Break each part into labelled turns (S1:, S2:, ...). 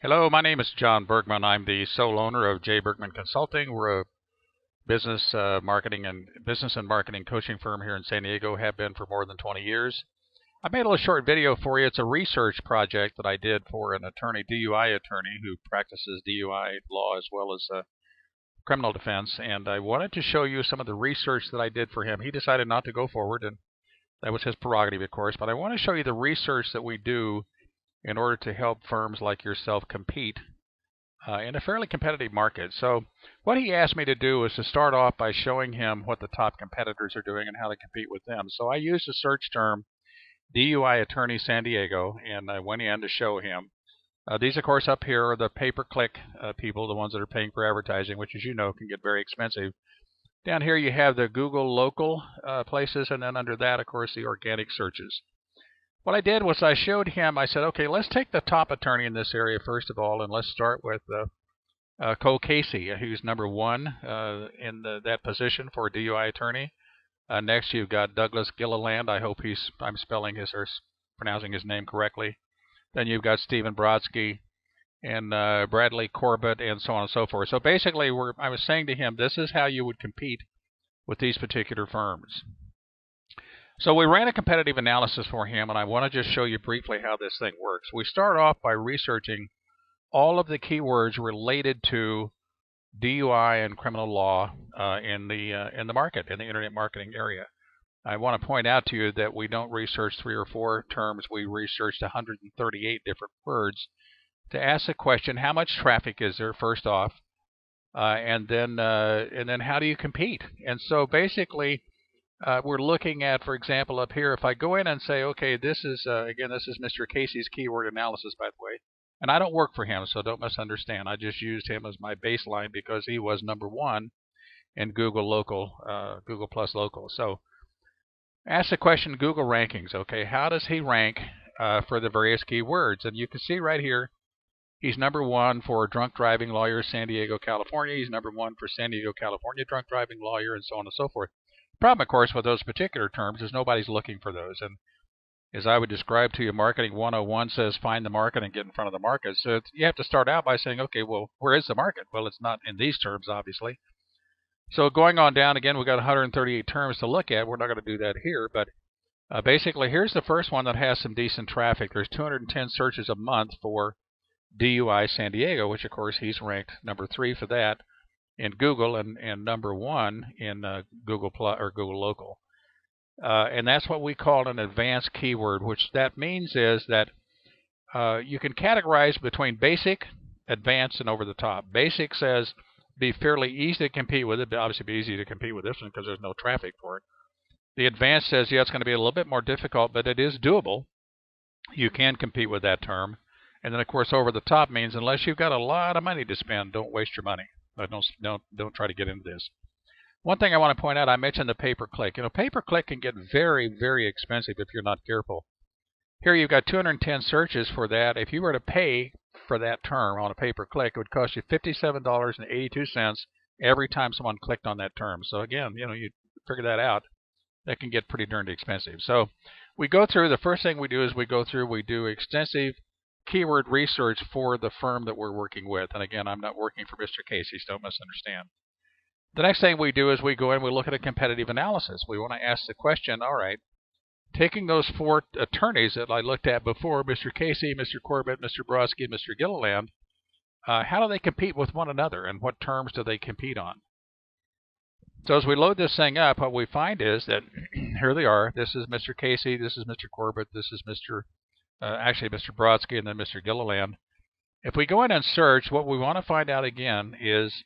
S1: Hello, my name is John Bergman. I'm the sole owner of J. Bergman Consulting. We're a business marketing coaching firm here in San Diego. Have been for more than 20 years. I made a little short video for you. It's a research project that I did for an attorney, DUI attorney, who practices DUI law as well as criminal defense. And I wanted to show you some of the research that I did for him. He decided not to go forward, and that was his prerogative, of course. But I want to show you the research that we do in order to help firms like yourself compete in a fairly competitive market. So what he asked me to do was to start off by showing him what the top competitors are doing and how to compete with them. So I used the search term DUI Attorney San Diego, and I went in to show him. These, of course, up here are the pay-per-click people, the ones that are paying for advertising, which, as you know, can get very expensive. Down here you have the Google local places, and then under that, of course, the organic searches. What I did was I showed him, I said, okay, let's take the top attorney in this area first of all, and let's start with Cole Casey, who's number one in that position for a DUI attorney. Next, you've got Douglas Gilliland. I hope I'm spelling his or pronouncing his name correctly. Then you've got Stephen Brodsky and Bradley Corbett and so on and so forth. So basically, I was saying to him, this is how you would compete with these particular firms. So we ran a competitive analysis for him, and I want to just show you briefly how this thing works. We start off by researching all of the keywords related to DUI and criminal law in the market, in the internet marketing area. I want to point out to you that we don't research 3 or 4 terms. We researched 138 different words to ask the question: how much traffic is there, first off, and then how do you compete? And so basically, we're looking at, for example, up here, if I go in and say, okay, this is, again, this is Mr. Casey's keyword analysis, by the way, and I don't work for him, so don't misunderstand. I just used him as my baseline because he was number one in Google local, Google Plus local. So ask the question, Google rankings, okay, how does he rank for the various keywords? And you can see right here, he's number one for drunk driving lawyer, San Diego, California. He's number one for San Diego, California drunk driving lawyer, and so on and so forth. The problem, of course, with those particular terms is nobody's looking for those. And as I would describe to you, Marketing 101 says find the market and get in front of the market. So you have to start out by saying, okay, well, where is the market? Well, it's not in these terms, obviously. So going on down, again, we've got 138 terms to look at. We're not going to do that here, but basically, here's the first one that has some decent traffic. There's 210 searches a month for DUI San Diego, which, of course, he's ranked number 3 for that in Google and number 1 in Google Plus or Google Local. And that's what we call an advanced keyword, which that means is that you can categorize between basic, advanced, and over the top. Basic says be fairly easy to compete with it, but obviously be easy to compete with this one because there's no traffic for it. The advanced says, yeah, it's going to be a little bit more difficult, but it is doable. You can compete with that term. And then, of course, over the top means unless you've got a lot of money to spend, don't waste your money. Don't try to get into this. One thing I want to point out, I mentioned the pay-per-click. You know, pay-per-click can get very, very expensive if you're not careful. Here you've got 210 searches for that. If you were to pay for that term on a pay-per-click, it would cost you $57.82 every time someone clicked on that term. So again, you know, you figure that out. That can get pretty darn expensive. So we go through, the first thing we do is we do extensive keyword research for the firm that we're working with. And again, I'm not working for Mr. Casey, so don't misunderstand. The next thing we do is we go in and we look at a competitive analysis. We want to ask the question, all right, taking those 4 attorneys that I looked at before, Mr. Casey, Mr. Corbett, Mr. Brodsky, Mr. Gilliland, how do they compete with one another and what terms do they compete on? So as we load this thing up, what we find is that here they are. This is Mr. Casey, this is Mr. Corbett, this is Mr. Brodsky, and then Mr. Gilliland. If we go in and search, what we want to find out again is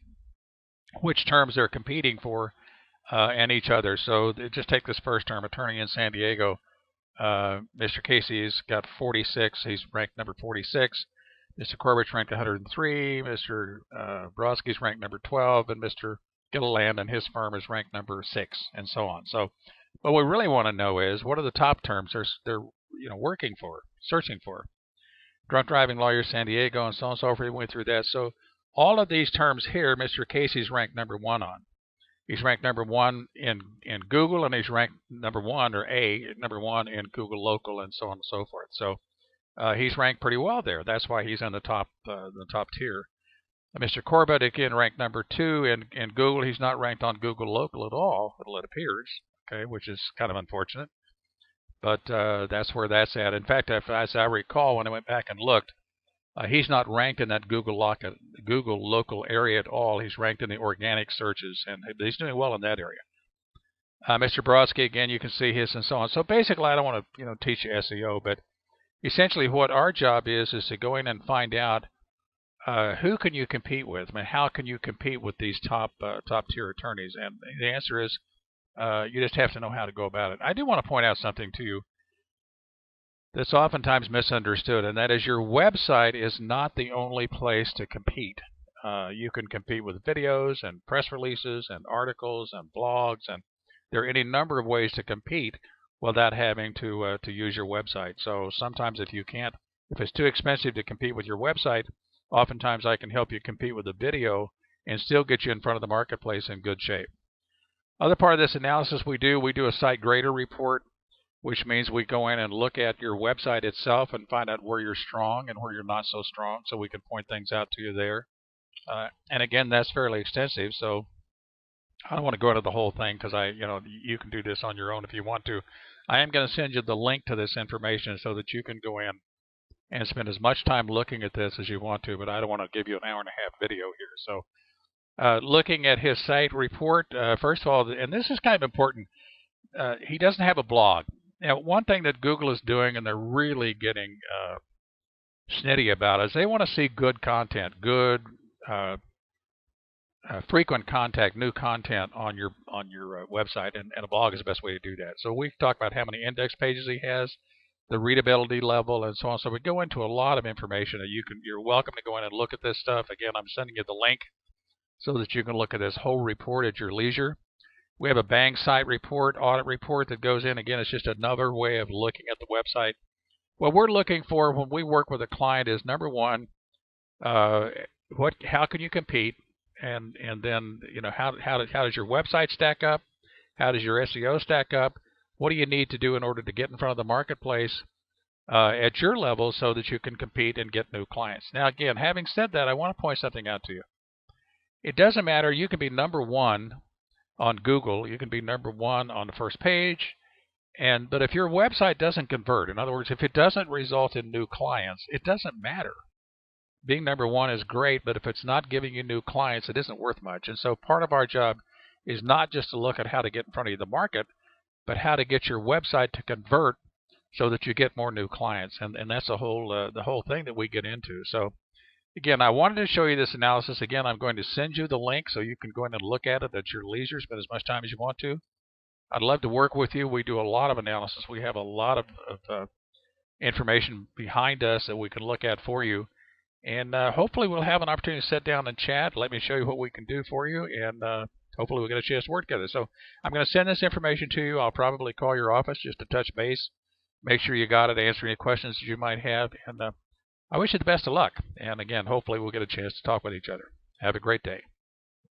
S1: which terms they're competing for and each other. So just take this first term, attorney in San Diego. Mr. Casey's got 46. He's ranked number 46. Mr. Corbett's ranked 103. Mr. Brodsky's ranked number 12. And Mr. Gilliland and his firm is ranked number 6, and so on. So what we really want to know is what are the top terms they're working for, searching for. Drunk driving lawyer San Diego and so on and so forth. We went through that. So all of these terms here, Mr. Casey's ranked number 1 on. He's ranked number 1 in Google, and he's ranked number 1 in Google Local, and so on and so forth. So he's ranked pretty well there. That's why he's in the top tier. Mr. Corbett, again, ranked number 2 in Google. He's not ranked on Google Local at all, it appears, okay, which is kind of unfortunate. But that's where that's at. In fact, as I recall, when I went back and looked, he's not ranked in that Google Local area at all. He's ranked in the organic searches, and he's doing well in that area. Mr. Brodsky, again, you can see his and so on. So basically, I don't want to teach you SEO, but essentially what our job is to go in and find out who can you compete with. I mean, how can you compete with these top tier attorneys? And the answer is you just have to know how to go about it. I do want to point out something to you that's oftentimes misunderstood, and that is your website is not the only place to compete. You can compete with videos and press releases and articles and blogs, and there are any number of ways to compete without having to use your website. So sometimes if it's too expensive to compete with your website, oftentimes I can help you compete with a video and still get you in front of the marketplace in good shape. Other part of this analysis we do a site grader report, which means we go in and look at your website itself and find out where you're strong and where you're not so strong, so we can point things out to you there. And again, that's fairly extensive, so I don't want to go into the whole thing because you can do this on your own if you want to. I am going to send you the link to this information so that you can go in and spend as much time looking at this as you want to, but I don't want to give you an hour-and-a-half video here. So looking at his site report, first of all, and this is kind of important, he doesn't have a blog. Now, one thing that Google is doing, and they're really getting snitty about, is they want to see good content, good frequent contact, new content on your website, and a blog is the best way to do that. So we've talked about how many index pages he has, the readability level, and so on. So we go into a lot of information that you're welcome to go in and look at this stuff. Again, I'm sending you the link so that you can look at this whole report at your leisure. We have a Bang site report, audit report that goes in. Again, it's just another way of looking at the website. What we're looking for when we work with a client is, number one, how can you compete, and then how does your website stack up? How does your SEO stack up? What do you need to do in order to get in front of the marketplace at your level so that you can compete and get new clients? Now, again, having said that, I want to point something out to you. It doesn't matter. You can be number 1 on Google. You can be number 1 on the first page. But if your website doesn't convert, in other words, if it doesn't result in new clients, it doesn't matter. Being number 1 is great, but if it's not giving you new clients, it isn't worth much. And so part of our job is not just to look at how to get in front of the market, but how to get your website to convert so that you get more new clients. And that's the whole thing that we get into. So again, I wanted to show you this analysis. Again, I'm going to send you the link so you can go in and look at it at your leisure, spend as much time as you want to. I'd love to work with you. We do a lot of analysis. We have a lot of information behind us that we can look at for you. And hopefully we'll have an opportunity to sit down and chat. Let me show you what we can do for you, and hopefully we'll get a chance to work together. So I'm going to send this information to you. I'll probably call your office just to touch base, make sure you got it, answer any questions that you might have. And I wish you the best of luck. And again, hopefully we'll get a chance to talk with each other. Have a great day.